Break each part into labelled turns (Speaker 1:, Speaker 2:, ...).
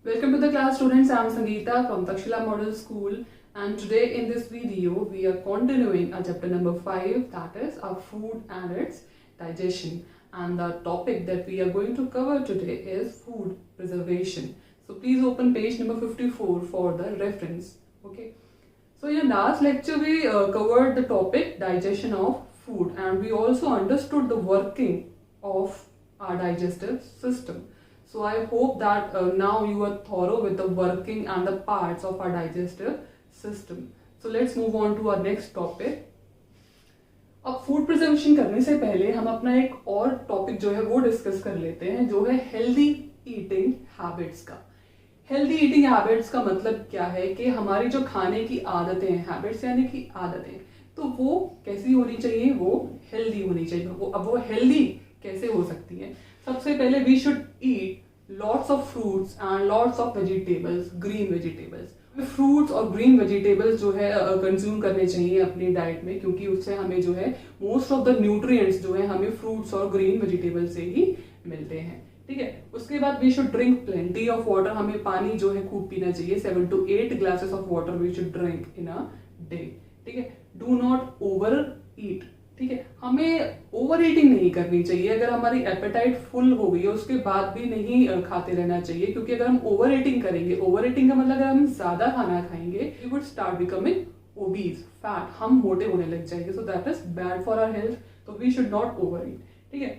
Speaker 1: Welcome to the class students. I am Sangeeta from Takshila Model School, and today in this video we are continuing our chapter number 5, that is our food and its digestion. And the topic that we are going to cover today is food preservation. So please open page number 54 for the reference. Okay. So in last lecture we covered the topic digestion of food, and we also understood the working of our digestive system. So I hope that now you are thorough with the working and the parts of our digestive system. So let's move on to our next topic. अब food preservation करने से पहले हम अपना एक और topic जो है वो डिस्कस कर लेते हैं, जो है हेल्दी ईटिंग हैबिट्स का। हेल्दी ईटिंग हैबिट्स का मतलब क्या है कि हमारी जो खाने की आदतें हैं, हैबिट्स यानी कि आदतें, तो वो कैसी होनी चाहिए, वो हेल्दी होनी चाहिए। वो हेल्दी कैसे हो सकती है? सबसे पहले we should eat lots of fruits and lots of vegetables, green vegetables. Fruits और ग्रीन वेजिटेबल्स जो है कंज्यूम करने चाहिए अपनी डाइट में, क्योंकि उससे हमें जो है मोस्ट ऑफ द न्यूट्रिएंट्स जो है हमें फ्रूट्स और ग्रीन वेजिटेबल से ही मिलते हैं। ठीक है। उसके बाद we should drink plenty of water, हमें पानी जो है खूब पीना चाहिए। 7 to 8 glasses of water we should drink in a day. ठीक है। डू नॉट ओवर ईट। ठीक है। हमें ओवर ईटिंग नहीं करनी चाहिए। अगर हमारी एपेटाइट फुल हो गई है उसके बाद भी नहीं खाते रहना चाहिए, क्योंकि अगर हम ओवर ईटिंग करेंगे, ओवर ईटिंग का मतलब अगर हम ज्यादा खाना खाएंगे, we would start becoming obese, fat, हम मोटे होने लग जाएंगे। So that is bad for our health. तो वी शुड नॉट ओवर ईट। ठीक है।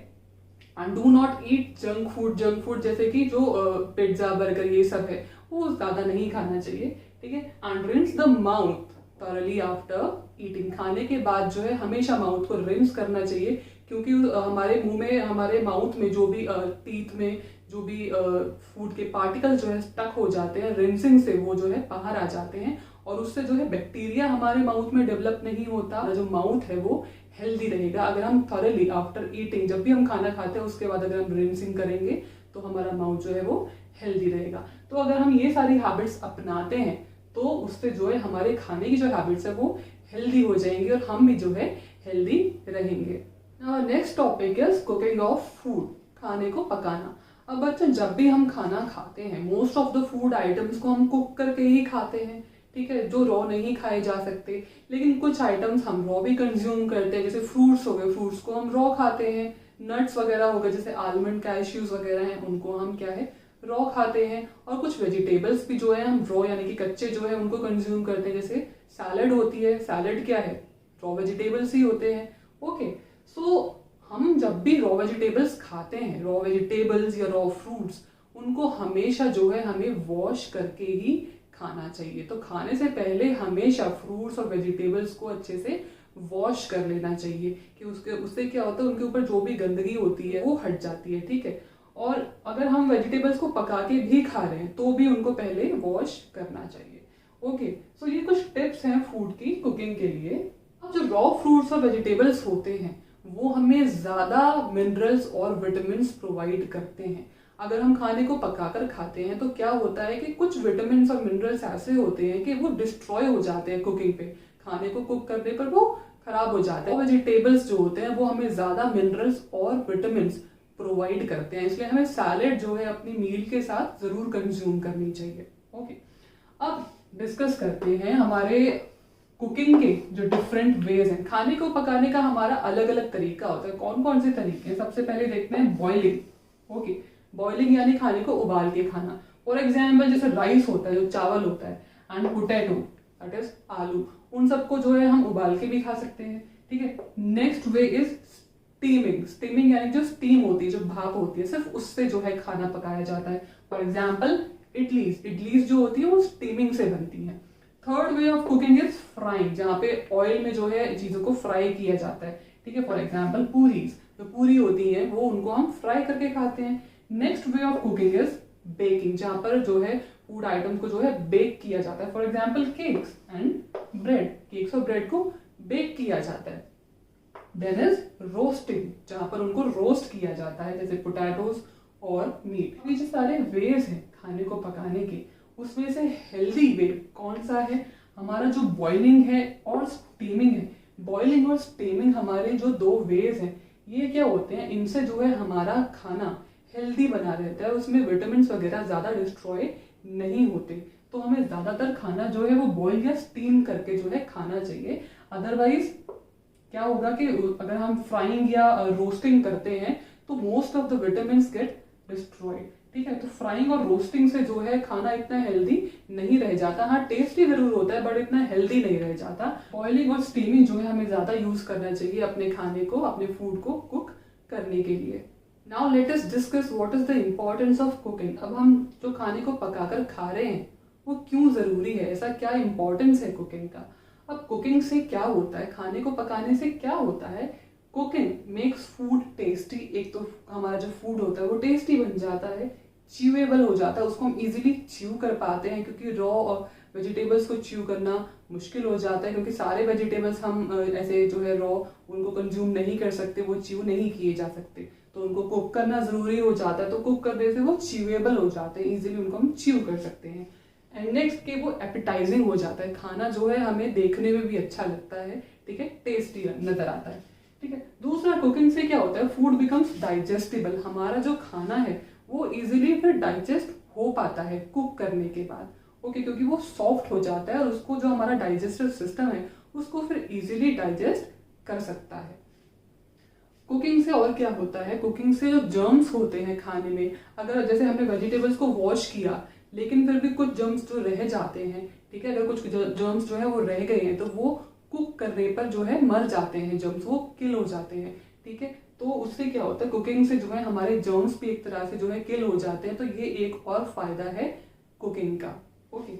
Speaker 1: And do not eat junk food जैसे कि जो पिज्जा बर्गर ये सब है वो ज्यादा नहीं खाना चाहिए। ठीक है। And rinse the mouth thoroughly after eating. खाने के बाद जो है हमेशा माउथ को रिंस करना चाहिए, क्योंकि हमारे मुंह में, हमारे माउथ में जो भी टीथ में जो भी फूड के पार्टिकल जो है स्टक हो जाते हैं, रिंसिंग से वो जो है बाहर आ जाते हैं, और उससे जो है बैक्टीरिया हमारे माउथ में डेवलप नहीं होता। जो माउथ है वो हेल्दी रहेगा अगर हम thoroughly आफ्टर ईटिंग, जब भी हम खाना खाते हैं उसके बाद अगर हम रिंसिंग करेंगे तो हमारा माउथ जो है वो हेल्दी रहेगा। तो अगर हम ये सारी हैबिट्स अपनाते हैं तो उससे जो है हमारे खाने की जो हैबिट्स है वो हेल्दी हो जाएंगी और हम भी जो है हेल्दी रहेंगे। Next topic is cooking of food, खाने को पकाना। अब बच्चों, जब भी हम खाना खाते हैं, most of the food items को हम कुक करके ही खाते हैं। ठीक है। जो रॉ नहीं खाए जा सकते, लेकिन कुछ आइटम्स हम रॉ भी कंज्यूम करते हैं। जैसे फ्रूट्स हो गए, फ्रूट्स को हम रॉ खाते हैं। नट्स वगैरह हो गए, जैसे आलमंड, कैश्यूज वगैरह हैं, उनको हम क्या है रॉ खाते हैं। और कुछ वेजिटेबल्स भी जो है हम रॉ यानी कि कच्चे जो है उनको कंज्यूम करते हैं। जैसे सैलड होती है, सैलड क्या है, रॉ वेजिटेबल्स ही होते हैं। ओके। सो हम जब भी रॉ वेजिटेबल्स खाते हैं, रॉ वेजिटेबल्स या रॉ फ्रूट्स, उनको हमेशा जो है हमें वॉश करके ही खाना चाहिए। तो खाने से पहले हमेशा फ्रूट्स और वेजिटेबल्स को अच्छे से वॉश कर लेना चाहिए, कि उससे क्या होता है, उनके ऊपर जो भी गंदगी होती है वो हट जाती है। ठीक है। और अगर हम वेजिटेबल्स को पका के भी खा रहे हैं तो भी उनको पहले वॉश करना चाहिए। ओके। सो ये कुछ टिप्स हैं फूड की कुकिंग के लिए। अब जो रॉ फ्रूट्स और वेजिटेबल्स होते हैं वो हमें ज्यादा मिनरल्स और विटामिन प्रोवाइड करते हैं। अगर हम खाने को पकाकर खाते हैं तो क्या होता है कि कुछ विटामिन और मिनरल्स ऐसे होते हैं कि वो डिस्ट्रॉय हो जाते हैं कुकिंग पे, खाने को कुक करने पर वो खराब हो जाते हैं। वेजिटेबल्स जो होते हैं वो हमें ज्यादा मिनरल्स और विटामिन प्रोवाइड करते हैं, इसलिए हमें सैलेड जो है अपनी मील के साथ जरूर कंज्यूम करनी चाहिए। ओके। अब डिस्कस करते हैं हमारे कुकिंग के जो डिफरेंट वेज हैं। खाने को पकाने का हमारा अलग अलग तरीका होता है। कौन कौन से तरीके हैं? सबसे पहले देखते हैं बॉइलिंग। ओके। बॉइलिंग यानी खाने को उबाल के खाना। फॉर एग्जाम्पल जैसे राइस होता है, जो चावल होता है, एंड पोटैटो दैट इज आलू, उन सबको जो है हम उबाल के भी खा सकते हैं। ठीक है। Next way is steaming. Steaming यानी जो स्टीम होती है, जो भाप होती है, सिर्फ उससे जो है खाना पकाया जाता है। फॉर एग्जाम्पल इडलीज जो होती है वो स्टीमिंग से बनती है। Third way of cooking is frying, जहाँ पे ऑयल में जो है चीजों को फ्राई किया जाता है। ठीक है। फॉर एग्जाम्पल पूरीज, जो पूरी होती है वो उनको हम फ्राई करके खाते हैं। Next way of cooking is baking, जहाँ पर जो है फूड आइटम को जो है बेक किया जाता है। For example cakes and bread, cakes और ब्रेड को बेक किया जाता है। देन इज रोस्टिंग, जहां पर उनको रोस्ट किया जाता है, जैसे पोटैटोज और मीट। ये जो सारे वेज हैं खाने को पकाने के, उसमें से हेल्दी वे कौन सा है? हमारा जो बॉइलिंग है और स्टीमिंग है। बॉइलिंग और स्टीमिंग हमारे जो दो वेज हैं, ये क्या होते हैं, इनसे जो है हमारा खाना हेल्दी बना रहता है, उसमें विटामिन वगैरह ज्यादा डिस्ट्रॉय नहीं होते। तो हमें ज़्यादातर खाना जो है वो बॉईल या स्टीम करके जो है खाना चाहिए। अदरवाइज क्या होगा कि अगर हम फ्राइंग या रोस्टिंग करते हैं तो most of the vitamin get destroyed. ठीक है, तो फ्राइंग और रोस्टिंग से जो है खाना इतना हेल्दी नहीं रह जाता। हाँ, टेस्टी जरूर होता है बट इतना हेल्दी नहीं रह जाता। बॉइलिंग और स्टीमिंग जो है हमें ज़्यादा यूज करना चाहिए अपने खाने को, अपने फूड को कुक करने के लिए। Now let us discuss what is the importance of cooking. अब हम जो खाने को पकाकर खा रहे हैं वो क्यों ज़रूरी है, ऐसा क्या इम्पोर्टेंस है कुकिंग का। अब कुकिंग से क्या होता है, खाने को पकाने से क्या होता है, कुकिंग मेक्स फूड टेस्टी। एक तो हमारा जो फूड होता है वो टेस्टी बन जाता है, च्यूएबल हो जाता है, उसको हम इजीली च्यू कर पाते हैं, क्योंकि रॉ और वेजिटेबल्स को च्यू करना मुश्किल हो जाता है, क्योंकि सारे वेजिटेबल्स हम ऐसे जो है रॉ उनको कंज्यूम नहीं कर सकते, वो च्यू नहीं किए जा सकते, तो उनको कुक करना ज़रूरी हो जाता है। तो कुक करने से वो च्यूएबल हो जाते हैं, इजीली उनको हम च्यू कर सकते हैं। एंड नेक्स्ट के वो एपिटाइजिंग हो जाता है, खाना जो है हमें देखने में भी अच्छा लगता है, ठीक है, टेस्टी नजर आता है। ठीक है, दूसरा कुकिंग से क्या होता है, फूड बिकम्स डाइजेस्टिबल। हमारा जो खाना है वो इजीली फिर डाइजेस्ट हो पाता है कुक करने के बाद। ओके, क्योंकि वो सॉफ्ट हो जाता है और उसको जो हमारा डाइजेस्टिव सिस्टम है उसको फिर इजीली डाइजेस्ट कर सकता है। कुकिंग से और क्या होता है, कुकिंग से जो जर्म्स होते हैं खाने में, अगर जैसे हमने वेजिटेबल्स को वॉश किया लेकिन फिर भी कुछ जर्म्स जो रह जाते हैं, ठीक है, अगर कुछ जर्म्स जो है वो रह गए हैं तो वो कुक करने पर जो है मर जाते हैं, जर्म्स वो किल हो जाते हैं। ठीक है, तो उससे क्या होता है, कुकिंग से जो है हमारे जर्म्स भी एक तरह से जो है किल हो जाते हैं। तो ये एक और फायदा है कुकिंग का। ओके,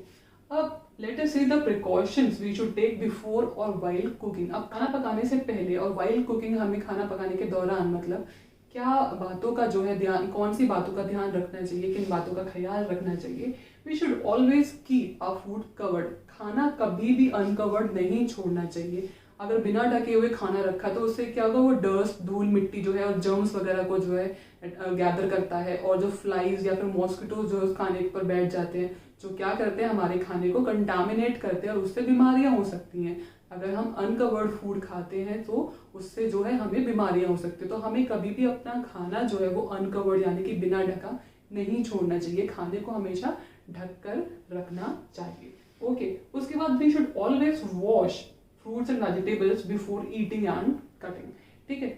Speaker 1: अब let us see the precautions we should take before और व्हाइल कुकिंग। अब खाना पकाने से पहले और व्हाइल कुकिंग, हमें खाना पकाने के दौरान मतलब क्या बातों का जो है ध्यान, कौन सी बातों का ध्यान रखना चाहिए, किन बातों का ख्याल रखना चाहिए। We should always keep our food covered. खाना कभी भी अनकवर्ड नहीं छोड़ना चाहिए। अगर बिना ढके हुए खाना रखा तो उससे क्या होगा, वो डस्ट, धूल मिट्टी जो है और जर्म्स वगैरह को जो है गैदर करता है, और जो फ्लाइज या फिर मॉस्किटोज जो उस खाने पर बैठ जाते हैं, जो क्या करते हैं हमारे खाने को कंटामिनेट करते हैं और उससे बीमारियां हो सकती हैं। अगर हम अनकवर्ड फूड खाते हैं तो उससे जो है हमें बीमारियां हो सकती है। तो हमें कभी भी अपना खाना जो है वो अनकवर्ड यानी कि बिना ढका नहीं छोड़ना चाहिए, खाने को हमेशा ढक कर रखना चाहिए। ओके, उसके बाद we should always wash fruits and vegetables before eating and cutting. ठीक है,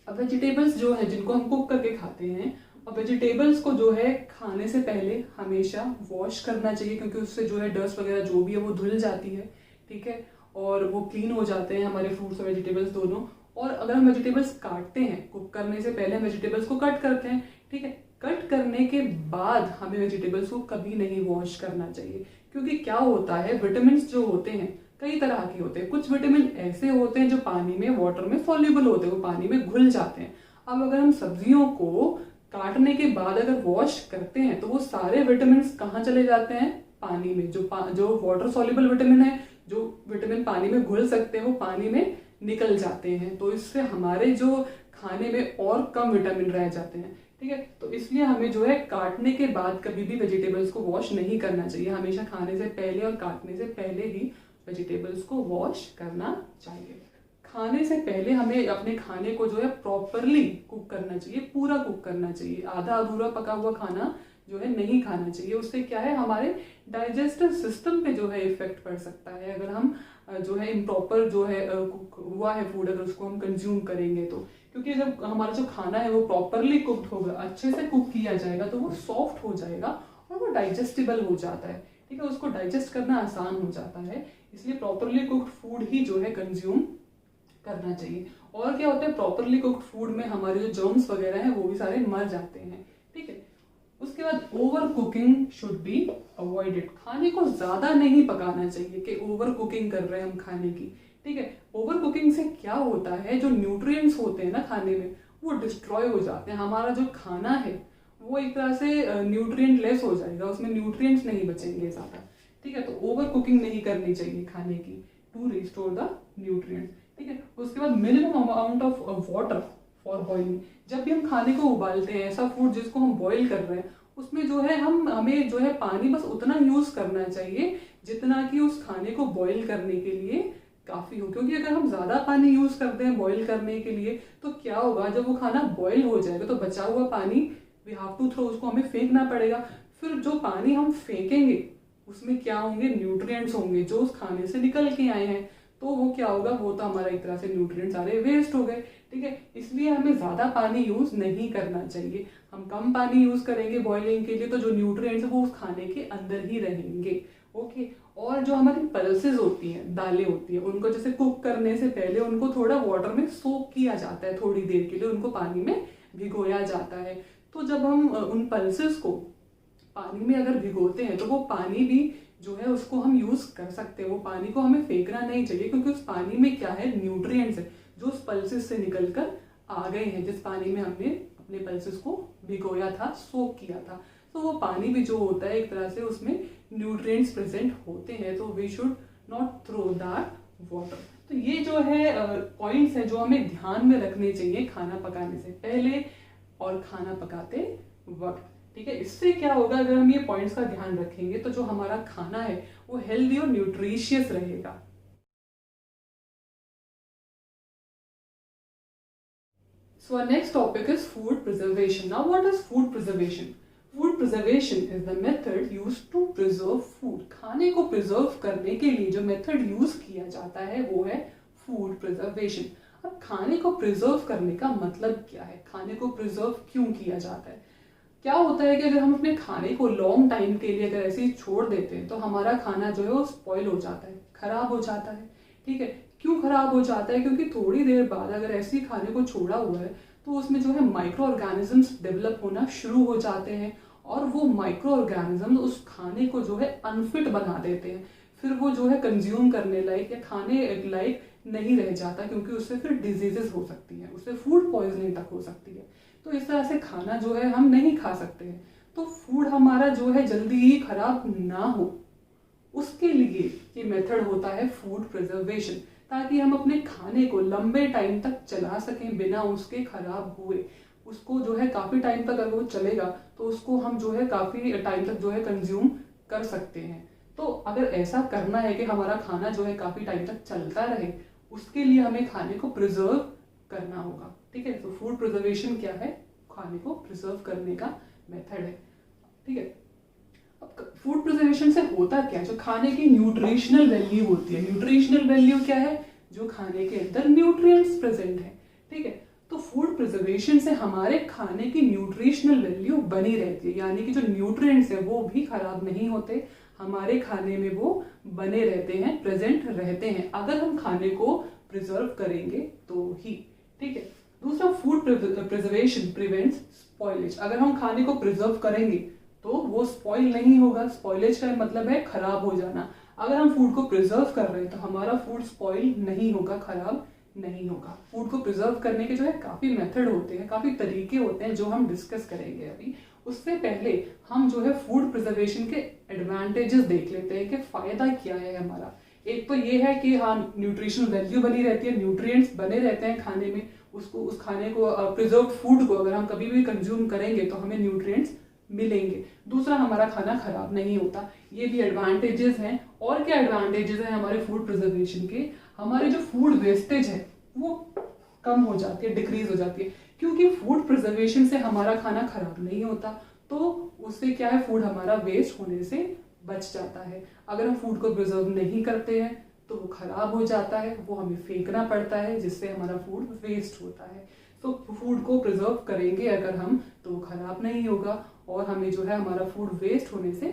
Speaker 1: अब वेजिटेबल्स जो है जिनको हम कुक करके खाते हैं, और वेजिटेबल्स को जो है खाने से पहले हमेशा वॉश करना चाहिए, क्योंकि उससे जो है डस्ट वगैरह जो भी है वो धुल जाती है। ठीक है, और वो क्लीन हो जाते हैं हमारे फ्रूट्स और वेजिटेबल्स दोनों। और अगर हम वेजिटेबल्स काटते हैं, कुक करने से पहले हम वेजिटेबल्स को कट करते हैं, ठीक है, कट करने के बाद हमें वेजिटेबल्स को कभी नहीं वॉश करना चाहिए, क्योंकि क्या होता है, विटामिन जो होते हैं कई तरह के होते हैं। कुछ विटामिन ऐसे होते हैं जो पानी में, वाटर में सॉल्युबल होते हैं, वो पानी में घुल जाते हैं। अब अगर हम सब्जियों को काटने के बाद अगर वॉश करते हैं तो वो सारे विटामिन कहाँ चले जाते हैं, पानी में। जो वाटर सॉल्युबल विटामिन है, जो विटामिन पानी में घुल सकते हैं, वो पानी में निकल जाते हैं। तो इससे हमारे जो खाने में और कम विटामिन रह जाते हैं। ठीक है, तो इसलिए हमें जो है काटने के बाद कभी भी वेजिटेबल्स को वॉश नहीं करना चाहिए, हमेशा खाने से पहले और काटने से पहले ही वेजिटेबल्स को वॉश करना चाहिए। खाने से पहले हमें अपने खाने को जो है प्रॉपरली कुक करना चाहिए, पूरा कुक करना चाहिए। आधा अधूरा पका हुआ खाना जो है नहीं खाना चाहिए। उससे क्या है, हमारे डाइजेस्टिव सिस्टम पे जो है इफेक्ट पड़ सकता है। अगर हम जो है इम्प्रॉपर जो है कुक हुआ है फूड, अगर उसको हम कंज्यूम करेंगे तो, क्योंकि जब हमारा जो खाना है वो प्रॉपरली कुक्ड होगा, अच्छे से कुक किया जाएगा, तो वो सॉफ्ट हो जाएगा और वो डाइजेस्टिबल हो जाता है। ठीक है, उसको डाइजेस्ट करना आसान हो जाता है। इसलिए प्रॉपरली कुक्ड फूड ही जो है कंज्यूम करना चाहिए। और क्या होता है, प्रॉपरली कुक्ड फूड में हमारे जो जर्म्स वगैरह हैं वो भी सारे मर जाते हैं। ठीक है, उसके बाद over cooking should be avoided. खाने को ज्यादा नहीं पकाना चाहिए कि ओवर कुकिंग कर रहे हैं हम खाने की। ठीक है, ओवर कुकिंग से क्या होता है, जो न्यूट्रिएंट्स होते हैं ना खाने में वो डिस्ट्रॉय हो जाते हैं। हमारा जो खाना है वो एक तरह से न्यूट्रिएंट लेस हो जाएगा, उसमें न्यूट्रिएंट्स नहीं बचेंगे ज्यादा। ठीक है, तो ओवर कुकिंग नहीं करनी चाहिए खाने की टू रिस्टोर द न्यूट्रिएंट्स। ठीक है, उसके बाद minimum amount of water for boiling. जब भी हम खाने को उबालते हैं, ऐसा फूड जिसको हम बॉईल कर रहे हैं, उसमें जो है हमें जो है पानी बस उतना यूज करना चाहिए जितना कि उस खाने को बॉईल करने के लिए काफी हो। क्योंकि अगर हम ज्यादा पानी यूज करते हैं बॉईल करने के लिए तो क्या होगा, जब वो खाना बॉईल हो जाएगा तो बचा हुआ पानी वी हैव टू थ्रो, उसको हमें फेंकना पड़ेगा। फिर जो पानी हम फेंकेंगे उसमें क्या होंगे, न्यूट्रिएंट्स होंगे जो उस खाने से निकल के आए हैं, तो वो क्या होगा, वो तो हमारा एक तरह से न्यूट्रिएंट्स सारे वेस्ट हो गए। ठीक है, इसलिए हमें ज़्यादा पानी यूज़ नहीं करना चाहिए। हम कम पानी यूज़ करेंगे बॉइलिंग के लिए, तो जो न्यूट्रिएंट्स है वो उस खाने के अंदर ही रहेंगे। ओके, और जो हमारी पल्सेस होती हैं, दालें होती हैं, उनको जैसे कुक करने से पहले उनको थोड़ा वाटर में सोक किया जाता है, थोड़ी देर के लिए उनको पानी में भिगोया जाता है। तो जब हम उन पल्सेस को पानी में अगर भिगोते हैं तो वो पानी भी जो है उसको हम यूज कर सकते हैं। वो पानी को हमें फेंकना नहीं चाहिए, क्योंकि उस पानी में क्या है, न्यूट्रिएंट्स है जो उस पल्सेस से निकल कर आ गए हैं, जिस पानी में हमने अपने पल्सेस को भिगोया था, सोक किया था। तो वो पानी भी जो होता है एक तरह से उसमें न्यूट्रिएंट्स प्रेजेंट होते हैं, तो we should not throw that water. तो ये जो है पॉइंट्स है जो हमें ध्यान में रखने चाहिए खाना पकाने से पहले और खाना पकाते वक्त। ठीक है, इससे क्या होगा, अगर हम ये पॉइंट्स का ध्यान रखेंगे तो जो हमारा खाना है वो हेल्दी और न्यूट्रिशियस रहेगा। So our next topic is food preservation. Now what is food preservation? Food preservation is the method used to preserve food. खाने को प्रिजर्व करने के लिए जो मेथड यूज किया जाता है वो है फूड प्रिजर्वेशन। अब खाने को प्रिजर्व करने का मतलब क्या है, खाने को प्रिजर्व क्यों किया जाता है? क्या होता है कि अगर हम अपने खाने को लॉन्ग टाइम के लिए अगर ऐसे ही छोड़ देते हैं तो हमारा खाना जो है वो स्पॉइल हो जाता है, खराब हो जाता है। ठीक है, क्यों खराब हो जाता है? क्योंकि थोड़ी देर बाद अगर ऐसे ही खाने को छोड़ा हुआ है तो उसमें जो है माइक्रो ऑर्गेनिजम्स डेवलप होना शुरू हो जाते हैं, और वो माइक्रो ऑर्गेनिज्म उस खाने को जो है अनफिट बना देते हैं। फिर वो जो है कंज्यूम करने लायक या खाने लायक नहीं रह जाता, क्योंकि उससे फिर डिजीजेस हो सकती हैं, उससे फूड पॉइजनिंग तक हो सकती है। तो इस तरह से खाना जो है हम नहीं खा सकते हैं। तो फूड हमारा जो है जल्दी ही खराब ना हो, उसके लिए ये मेथड होता है फूड प्रिजर्वेशन, ताकि हम अपने खाने को लंबे टाइम तक चला सकें बिना उसके खराब हुए। उसको जो है काफी टाइम तक अगर वो चलेगा तो उसको हम जो है काफी टाइम तक जो है कंज्यूम कर सकते हैं। तो अगर ऐसा करना है कि हमारा खाना जो है काफी टाइम तक चलता रहे, उसके लिए हमें खाने को प्रिजर्व करना होगा। ठीक है, तो फूड प्रिजर्वेशन क्या है, खाने को प्रिजर्व करने का मेथड है। ठीक है, अब फूड प्रिजर्वेशन से होता क्या है, जो खाने की न्यूट्रिशनल वैल्यू होती है। न्यूट्रिशनल वैल्यू क्या है, जो खाने के अंदर न्यूट्रिएंट्स प्रेजेंट है। ठीक है, तो फूड प्रिजर्वेशन से हमारे खाने की न्यूट्रिशनल वैल्यू बनी रहती है, यानी कि जो न्यूट्रिएंट्स है वो भी खराब नहीं होते, हमारे खाने में वो बने रहते हैं, प्रेजेंट रहते हैं, अगर हम खाने को प्रिजर्व करेंगे तो ही। ठीक है, दूसरा, फूड प्रिजर्वेशन प्रिवेंट्स स्पॉइलेज। अगर हम खाने को प्रिजर्व करेंगे तो वो स्पॉइल नहीं होगा। स्पॉइलेज का मतलब है खराब हो जाना। अगर हम फूड को प्रिजर्व कर रहे हैं तो हमारा फूड स्पॉइल नहीं होगा, खराब नहीं होगा। फूड को प्रिजर्व करने के जो है काफी मेथड होते हैं, काफी तरीके होते हैं जो हम डिस्कस करेंगे अभी। उससे पहले हम जो है फूड प्रिजर्वेशन के एडवांटेजेस देख लेते हैं कि फायदा क्या है हमारा। एक तो ये है कि हाँ, न्यूट्रिशनल वैल्यू बनी रहती है, न्यूट्रिएंट्स बने रहते हैं खाने में। उसको, उस खाने को, प्रिजर्व फूड को अगर हम कभी भी कंज्यूम करेंगे तो हमें न्यूट्रिएंट्स मिलेंगे। दूसरा, हमारा खाना खराब नहीं होता। ये भी एडवांटेजेस हैं। और क्या एडवांटेजेस हैं हमारे फूड प्रिजर्वेशन के? हमारे जो फूड वेस्टेज है वो कम हो जाती है, डिक्रीज हो जाती है, क्योंकि फूड प्रिजर्वेशन से हमारा खाना खराब नहीं होता, तो उससे क्या है, फूड हमारा वेस्ट होने से बच जाता है। अगर हम फूड को प्रिजर्व नहीं करते हैं तो वो खराब हो जाता है, वो हमें फेंकना पड़ता है, जिससे हमारा फूड वेस्ट होता है। तो फूड को प्रिजर्व करेंगे अगर हम तो वो खराब नहीं होगा और हमें जो है हमारा फूड वेस्ट होने से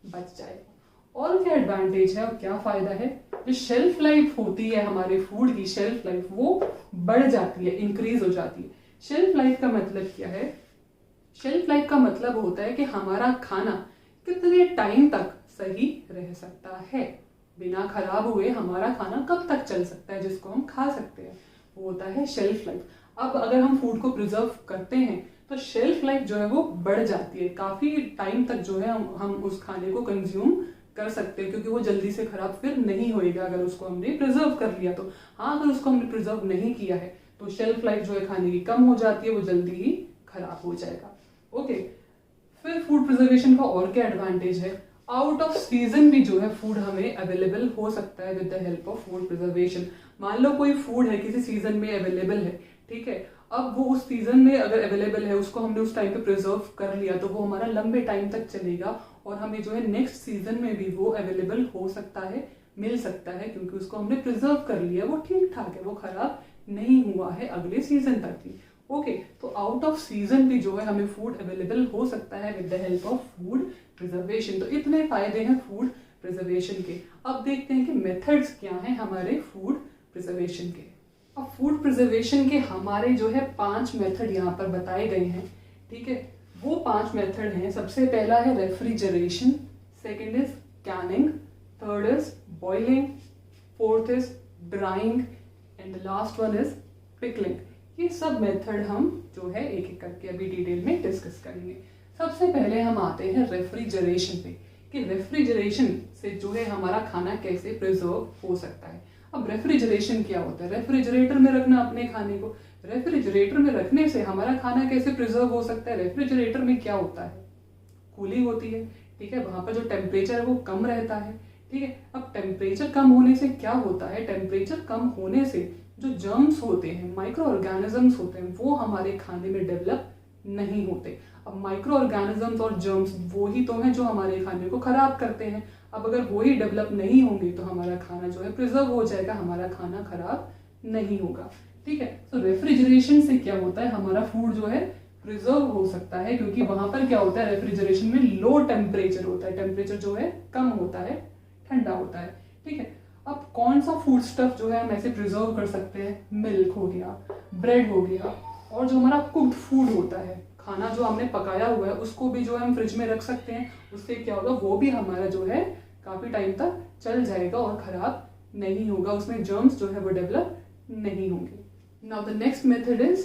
Speaker 1: बच जाएगा। और क्या एडवांटेज है और क्या फायदा है? जो शेल्फ लाइफ होती है हमारे फूड की, शेल्फ लाइफ वो बढ़ जाती है, इंक्रीज हो जाती है। शेल्फ लाइफ का मतलब क्या है? शेल्फ लाइफ का मतलब होता है कि हमारा खाना कितने टाइम तक सही रह सकता है, बिना खराब हुए हमारा खाना कब तक चल सकता है, जिसको हम खा सकते हैं, वो होता है शेल्फ लाइफ। अब अगर हम फूड को प्रिजर्व करते हैं तो शेल्फ लाइफ जो है वो बढ़ जाती है, काफी टाइम तक जो है हम उस खाने को कंज्यूम कर सकते हैं, क्योंकि वो जल्दी से खराब फिर नहीं होएगा अगर उसको हमने प्रिजर्व कर लिया तो। हाँ, अगर उसको हमने प्रिजर्व नहीं किया है तो शेल्फ लाइफ जो है खाने की कम हो जाती है, वो जल्दी ही खराब हो जाएगा। ओके, फिर फूड प्रिजर्वेशन का और क्या एडवांटेज है? आउट ऑफ सीजन भी जो है फूड हमें अवेलेबल हो सकता है with the help of food preservation. मान लो कोई फूड है किसी सीजन में अवेलेबल है, ठीक है, अब वो उस सीजन में अगर अवेलेबल है, उसको हमने उस टाइम पे प्रिजर्व कर लिया तो वो हमारा लंबे टाइम तक चलेगा और हमें जो है नेक्स्ट सीजन में भी वो अवेलेबल हो सकता है, मिल सकता है, क्योंकि उसको हमने प्रिजर्व कर लिया, वो ठीक ठाक है, वो खराब नहीं हुआ है अगले सीजन तक भी। ओके, तो आउट ऑफ सीजन भी जो है हमें फूड अवेलेबल हो सकता है with the help of food preservation. तो इतने फायदे हैं फूड प्रिजर्वेशन के। अब देखते हैं कि मेथड्स क्या हैं हमारे फूड प्रिजर्वेशन के। अब फूड प्रिजर्वेशन के हमारे जो है 5 मेथड यहाँ पर बताए गए हैं, ठीक है। वो 5 मेथड हैं। सबसे पहला है refrigeration, second is Canning, third is boiling, fourth is drawing and the last one is pickling. ये सब मेथड हम जो है एक एक करके अभी डिटेल में डिस्कस करेंगे। सबसे पहले हम आते हैं रेफ्रिजरेशन पे, कि रेफ्रिजरेशन से जो है हमारा खाना कैसे प्रिजर्व हो सकता है। अब रेफ्रिजरेशन क्या होता है? रेफ्रिजरेटर में रखना अपने खाने को। रेफ्रिजरेटर में रखने से हमारा खाना कैसे प्रिजर्व हो सकता है? रेफ्रिजरेटर में क्या होता है? कूलिंग होती है, ठीक है। वहां पर जो टेम्परेचर है वो कम रहता है, ठीक है। अब टेम्परेचर कम होने से क्या होता है? टेम्परेचर कम होने से जो जर्म्स होते हैं, माइक्रो ऑर्गेनिजम्स होते हैं, वो हमारे खाने में डेवलप नहीं होते। अब माइक्रो ऑर्गेनिजम्स और जर्म्स वो ही तो हैं जो हमारे खाने को खराब करते हैं। अब अगर वो ही डेवलप नहीं होंगे तो हमारा खाना जो है प्रिजर्व हो जाएगा, हमारा खाना खराब नहीं होगा, ठीक है। तो रेफ्रिजरेशन से क्या होता है? हमारा फूड जो है प्रिजर्व हो सकता है, क्योंकि वहां पर क्या होता है? रेफ्रिजरेशन में लो टेम्परेचर होता है, टेम्परेचर जो है कम होता है, ठंडा होता है, ठीक है। अब कौन सा फूड स्टफ जो है हम ऐसे प्रिजर्व कर सकते हैं? मिल्क हो गया, ब्रेड हो गया, और जो हमारा कुक्ड फूड होता है, खाना जो हमने पकाया हुआ है, उसको भी जो है हम फ्रिज में रख सकते हैं। उससे क्या होगा? वो भी हमारा जो है काफी टाइम तक चल जाएगा और खराब नहीं होगा, उसमें जर्म्स जो है वो डेवलप नहीं होंगे। Now the next method is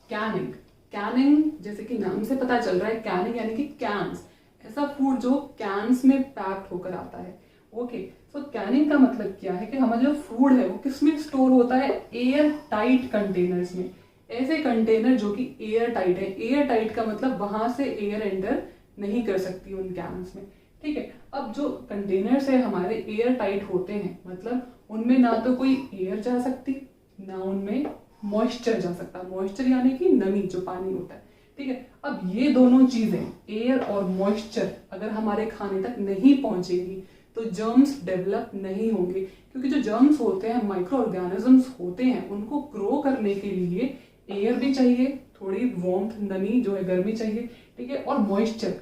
Speaker 1: Canning. Canning जैसे कि नाम से पता चल रहा है, कैनिंग यानी कि कैन्स, ऐसा फूड जो कैन्स में पैक्ड होकर आता है। ओके, तो कैनिंग का मतलब क्या है? कि हमारा जो फूड है वो किस में स्टोर होता है? एयर टाइट कंटेनर्स में। ऐसे कंटेनर जो कि एयर टाइट है। एयर टाइट का मतलब वहां से एयर एंटर नहीं कर सकती उन कैन्स में, ठीक है। अब जो कंटेनर्स है हमारे एयर टाइट होते हैं, मतलब उनमें ना तो कोई एयर जा सकती, ना उनमें मॉइस्चर जा सकता। मॉइस्चर यानी कि नमी, जो पानी होता है, ठीक है। अब ये दोनों चीजें, एयर और मॉइस्चर, अगर हमारे खाने तक नहीं पहुंचेगी तो जर्म्स डेवलप नहीं होंगे, क्योंकि जो जर्म्स होते हैं, माइक्रो ऑर्गेनिजम्स होते हैं, उनको ग्रो करने के लिए एयर भी चाहिए, थोड़ी वार्मथ, नमी जो है, गर्मी चाहिए, ठीक है, और मॉइस्चर,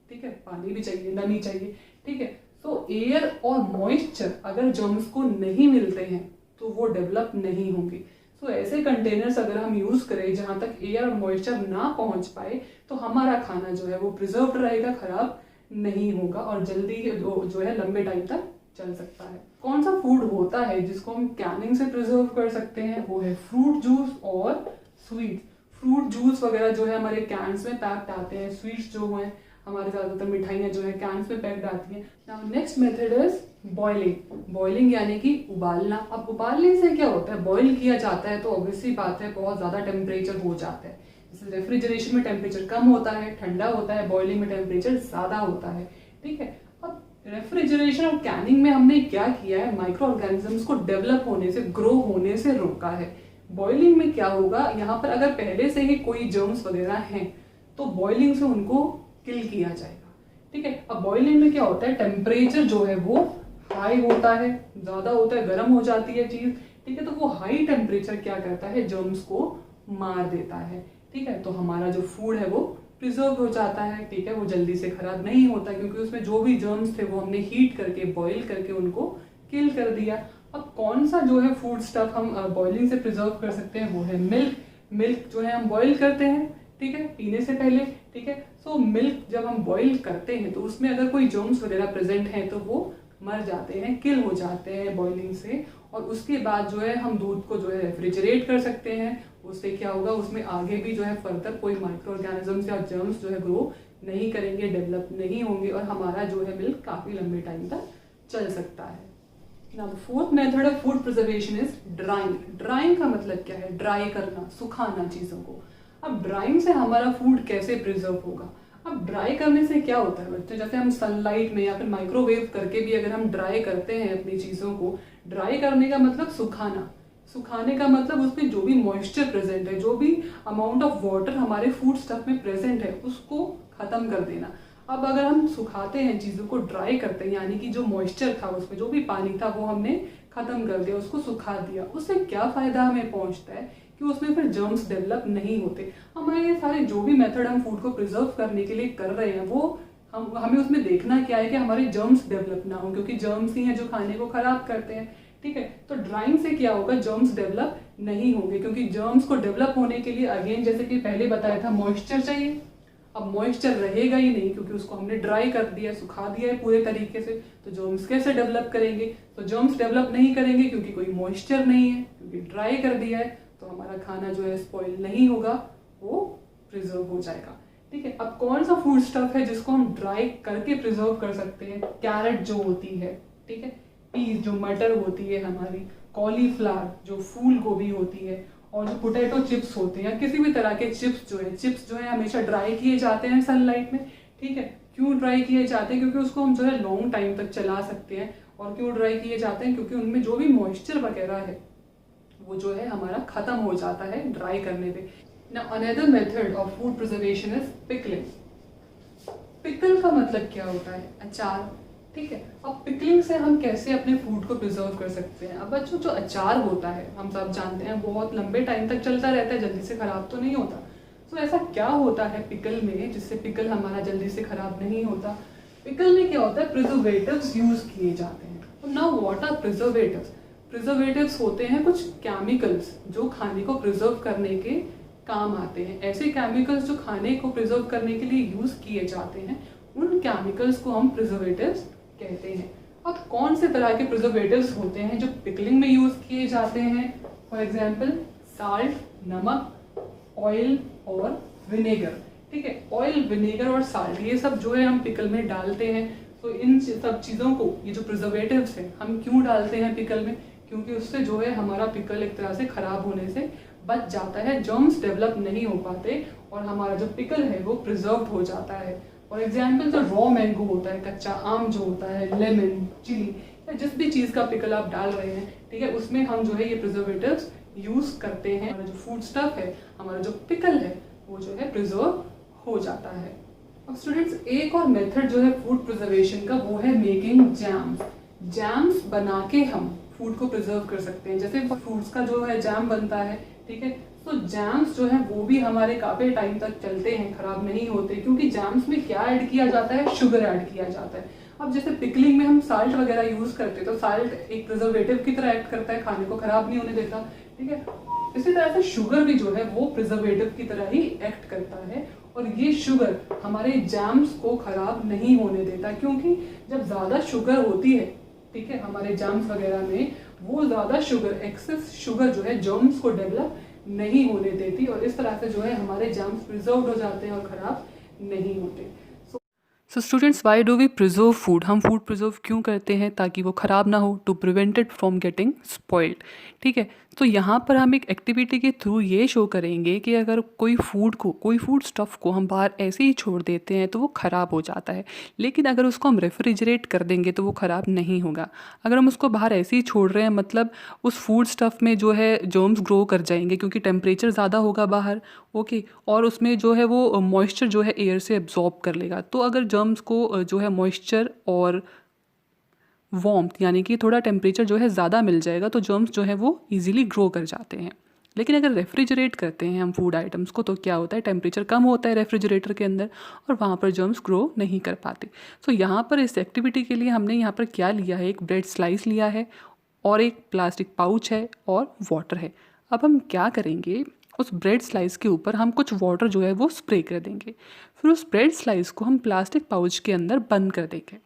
Speaker 1: ठीक है, पानी भी चाहिए, नमी चाहिए, ठीक है। तो एयर और मॉइस्चर अगर जर्म्स को नहीं मिलते हैं तो वो डेवलप नहीं होंगे। तो ऐसे कंटेनर्स अगर हम यूज करें जहां तक एयर और मॉइस्चर ना पहुंच पाए, तो हमारा खाना जो है वो प्रिजर्व्ड रहेगा, खराब नहीं होगा और जल्दी जो है लंबे टाइम तक चल सकता है। कौन सा फूड होता है जिसको हम कैनिंग से प्रिजर्व कर सकते हैं? वो है फ्रूट जूस और स्वीट। फ्रूट जूस वगैरह जो है हमारे कैन्स में पैक्ड आते हैं। स्वीट्स जो है हमारे ज्यादातर मिठाइयाँ जो है कैन्स में पैक्ड आती हैं। Now next method is boiling. Boiling यानी कि उबालना। अब उबालने से क्या होता है? बॉइल किया जाता है तो ऑब्वियसली बात है बहुत ज्यादा टेम्परेचर हो जाता है। जैसे रेफ्रिजरेशन में टेम्परेचर कम होता है, ठंडा होता है, बॉइलिंग में टेम्परेचर ज्यादा होता है, ठीक है। अब रेफ्रिजरेशन और कैनिंग में हमने क्या किया है? माइक्रो ऑर्गेनिजम्स को डेवलप होने से, ग्रो होने से रोका है। बॉइलिंग में क्या होगा? यहाँ पर अगर पहले से ही कोई जर्म्स वगैरह हैं तो बॉइलिंग से उनको किल किया जाएगा, ठीक है। अब बॉइलिंग में क्या होता है? टेम्परेचर जो है वो हाई होता है, ज्यादा होता है, गर्म हो जाती है चीज, ठीक है। तो वो हाई टेम्परेचर क्या करता है? जर्म्स को मार देता है, ठीक है। तो हमारा जो फूड है वो प्रिजर्व हो जाता है, ठीक है। वो जल्दी से खराब नहीं होता क्योंकि उसमें जो भी जर्म्स थे वो हमने हीट करके, बॉईल करके उनको किल कर दिया। अब कौन सा जो है फूड स्टफ हम बॉइलिंग से प्रिजर्व कर सकते हैं? वो है मिल्क। मिल्क जो है हम बॉईल करते हैं, ठीक है, पीने से पहले, ठीक है। सो मिल्क जब हम बॉईल करते हैं तो उसमें अगर कोई जर्म्स वगैरह प्रेजेंट हैं तो वो मर जाते हैं, किल हो जाते हैं बॉइलिंग से। और उसके बाद जो है हम दूध को जो है रेफ्रिजरेट कर सकते हैं। उससे क्या होगा? उसमें आगे भी जो है फर्दर कोई माइक्रो ऑर्गेनिजम्स या जर्म्स जो है ग्रो नहीं करेंगे, डेवलप नहीं होंगे और हमारा जो है मिल्क काफी लंबे टाइम तक चल सकता है। Now the fourth method of food preservation is drying. Drying का मतलब क्या है? ड्राई करना, सुखाना चीजों को। अब ड्राइंग से हमारा फूड कैसे प्रिजर्व होगा? अब ड्राई करने से क्या होता है बच्चे? जैसे हम सनलाइट में या फिर माइक्रोवेव करके भी अगर हम ड्राई करते हैं अपनी चीजों को, ड्राई करने का मतलब सुखाना। सुखाने का मतलब उसमें जो भी मॉइस्चर प्रेजेंट है, जो भी अमाउंट ऑफ वाटर हमारे फूड स्टफ में प्रेजेंट है, उसको खत्म कर देना। अब अगर हम सुखाते हैं, चीज़ों को ड्राई करते हैं, यानी कि जो मॉइस्चर था उसमें, जो भी पानी था वो हमने खत्म कर दिया, उसको सुखा दिया, उससे क्या फ़ायदा हमें पहुंचता है कि उसमें फिर जर्म्स डेवलप नहीं होते। हमारे ये सारे जो भी मेथड हम फूड को प्रिजर्व करने के लिए कर रहे हैं, वो हमें उसमें देखना क्या है कि हमारे जर्म्स डेवलप ना हो, क्योंकि जर्म्स ही हैं जो खाने को खराब करते हैं। ठीक है, तो ड्राइंग से क्या होगा, जर्म्स डेवलप नहीं होंगे, क्योंकि जर्म्स को डेवलप होने के लिए अगेन जैसे कि पहले बताया था, मॉइस्चर चाहिए। अब मॉइस्चर रहेगा ही नहीं, क्योंकि उसको हमने ड्राई कर दिया, सुखा दिया है पूरे तरीके से, तो जर्म्स कैसे डेवलप करेंगे? तो जर्म्स डेवलप नहीं करेंगे क्योंकि कोई मॉइस्चर नहीं है, क्योंकि ड्राई कर दिया है, तो हमारा खाना जो है स्पॉइल नहीं होगा, वो प्रिजर्व हो जाएगा। ठीक है, अब कौन सा फूड स्टफ है जिसको हम ड्राई करके प्रिजर्व कर सकते हैं? कैरेट जो होती है, ठीक है, पीस जो मटर होती है हमारी, कॉलीफ्लावर जो फूल गोभी होती है, और जो पोटैटो चिप्स होते हैं, या किसी भी तरह के चिप्स जो है हमेशा ड्राई किए जाते हैं सनलाइट में। ठीक है, क्यों ड्राई किए जाते हैं? क्योंकि उसको हम जो है लॉन्ग टाइम तक चला सकते हैं। और क्यों ड्राई किए जाते हैं? क्योंकि उनमें जो भी मॉइस्चर वगैरह है वो जो है हमारा खत्म हो जाता है ड्राई करने पे। Now another method of food preservation is pickling. Pickle का मतलब क्या होता है? अचार। ठीक है, अब पिकलिंग से हम कैसे अपने फूड को प्रिजर्व कर सकते हैं? अब बच्चों, जो अचार होता है हम सब जानते हैं बहुत लंबे टाइम तक चलता रहता है, जल्दी से खराब तो नहीं होता। तो ऐसा क्या होता है पिकल में जिससे पिकल हमारा जल्दी से खराब नहीं होता? पिकल में क्या होता है? प्रिजर्वेटिव्स यूज किए जाते हैं। तो now what are preservatives? Preservatives होते हैं कुछ केमिकल्स जो खाने को प्रिजर्व करने के काम आते हैं। ऐसे केमिकल्स जो खाने को प्रिजर्व करने के लिए यूज किए जाते हैं, उन केमिकल्स को हम प्रिजर्वेटिव्स कहते हैं। अब कौन से तरह के प्रिजर्वेटिव्स होते हैं जो पिकलिंग में यूज किए जाते हैं? फॉर एग्जांपल साल्ट, नमक, ऑयल और विनेगर। ठीक है, ऑयल, विनेगर और साल्ट, ये सब जो है हम पिकल में डालते हैं। तो इन सब चीज़ों को, ये जो प्रिजर्वेटिव्स हैं, हम क्यों डालते हैं पिकल में? क्योंकि उससे जो है हमारा पिकल एक तरह से खराब होने से बच जाता है, जर्म्स डेवलप नहीं हो पाते, और हमारा जो पिकल है वो प्रिजर्व हो जाता है। फॉर एग्जाम्पल जो रॉ मैंगो होता है, कच्चा आम जो होता है, लेमन, चिली, या जिस भी चीज़ का पिकल आप डाल रहे हैं, ठीक है, उसमें हम जो है ये प्रिजर्वेटिव्स यूज करते हैं। हमारा जो फूड स्टफ है, हमारा जो पिकल है, वो जो है प्रिजर्व हो जाता है। अब स्टूडेंट्स, एक और मेथड जो है फूड प्रिजर्वेशन का, वो है मेकिंग जैम्स। जैम्स बना के हम फूड को प्रिजर्व कर सकते हैं। जैसे फ्रूट्स का जो है जैम बनता है, ठीक है, तो जैम्स जो है वो भी हमारे काफी टाइम तक चलते हैं, खराब नहीं होते, क्योंकि जैम्स में क्या ऐड किया जाता है? शुगर ऐड किया जाता है। अब जैसे पिकलिंग में हम साल्ट वगैरह यूज करते हैं, तो साल्ट एक प्रिजर्वेटिव की तरह एक्ट करता है, खाने को खराब नहीं होने देता। ठीक है, इसी तरह से शुगर भी जो है वो प्रिजर्वेटिव की तरह ही एक्ट करता है, और ये शुगर हमारे जैम्स को खराब नहीं होने देता, क्योंकि जब ज्यादा शुगर होती है, ठीक है, हमारे जैम्स वगैरह में, वो ज्यादा शुगर, एक्सेस शुगर जो है जर्म्स को डेवलप नहीं होने देती, और इस तरह से जो है हमारे जर्म्स प्रिजर्व हो जाते हैं और खराब नहीं होते। So students, why do we preserve food? हम फूड प्रिजर्व क्यों करते हैं? ताकि वो ख़राब ना हो, to prevent it from getting spoiled. ठीक है, तो यहाँ पर हम एक एक्टिविटी के थ्रू ये शो करेंगे कि अगर कोई फूड स्टफ़ को हम बाहर ऐसे ही छोड़ देते हैं तो वो ख़राब हो जाता है, लेकिन अगर उसको हम रेफ्रिजरेट कर देंगे तो वो ख़राब नहीं होगा। अगर हम उसको बाहर ऐसे ही छोड़ रहे हैं, मतलब उस फूड स्टफ़ में जो है जर्म्स ग्रो कर जाएंगे, क्योंकि टेम्परेचर ज़्यादा होगा बाहर, ओके, और उसमें जो है वो मॉइस्चर जो है एयर से एब्जॉर्ब कर लेगा। तो अगर जर्म्स को जो है मॉइस्चर और वार्मथ, यानी कि थोड़ा टेम्परेचर जो है ज़्यादा मिल जाएगा, तो जर्म्स जो है वो इजीली ग्रो कर जाते हैं। लेकिन अगर रेफ्रिजरेट करते हैं हम फूड आइटम्स को, तो क्या होता है? टेम्परेचर कम होता है रेफ्रिजरेटर के अंदर, और वहाँ पर जर्म्स ग्रो नहीं कर पाते। सो यहाँ पर इस एक्टिविटी के लिए हमने यहाँ पर क्या लिया है? एक ब्रेड स्लाइस लिया है, और एक प्लास्टिक पाउच है, और वाटर है। अब हम क्या करेंगे? उस ब्रेड स्लाइस के ऊपर हम कुछ वाटर जो है वो स्प्रे कर देंगे। फिर उस ब्रेड स्लाइस को हम प्लास्टिक पाउच के अंदर बंद कर देंगे।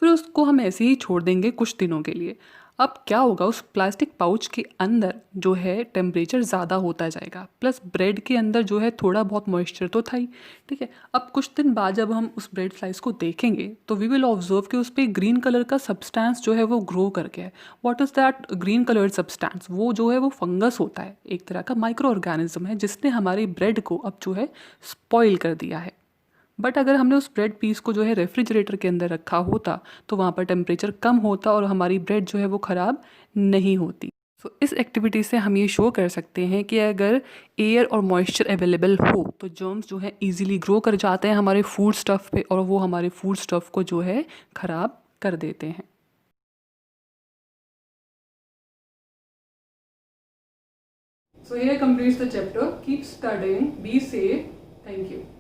Speaker 1: फिर उसको हम ऐसे ही छोड़ देंगे कुछ दिनों के लिए। अब क्या होगा? उस प्लास्टिक पाउच के अंदर जो है टेम्परेचर ज़्यादा होता जाएगा, प्लस ब्रेड के अंदर जो है थोड़ा बहुत मॉइस्चर तो था ही। ठीक है, अब कुछ दिन बाद जब हम उस ब्रेड स्लाइस को देखेंगे तो वी विल ऑब्जर्व कि उस पर ग्रीन कलर का सब्सटेंस जो है वो ग्रो करके है। What is that green coloured substance? वो जो है वो फंगस होता है, एक तरह का माइक्रो ऑर्गेनिज्म है, जिसने हमारी ब्रेड को अब जो है स्पॉइल कर दिया है। बट अगर हमने उस ब्रेड पीस को जो है रेफ्रिजरेटर के अंदर रखा होता, तो वहाँ पर टेम्परेचर कम होता और हमारी ब्रेड जो है वो ख़राब नहीं होती। इस एक्टिविटी से हम ये शो कर सकते हैं कि अगर एयर और मॉइस्चर अवेलेबल हो तो जर्म्स जो है इजीली ग्रो कर जाते हैं हमारे फूड स्टफ़ पे और वो हमारे फूड स्टफ़ को जो है ख़राब कर देते हैं। So here completes the chapter. Keep studying. Be safe. Thank you.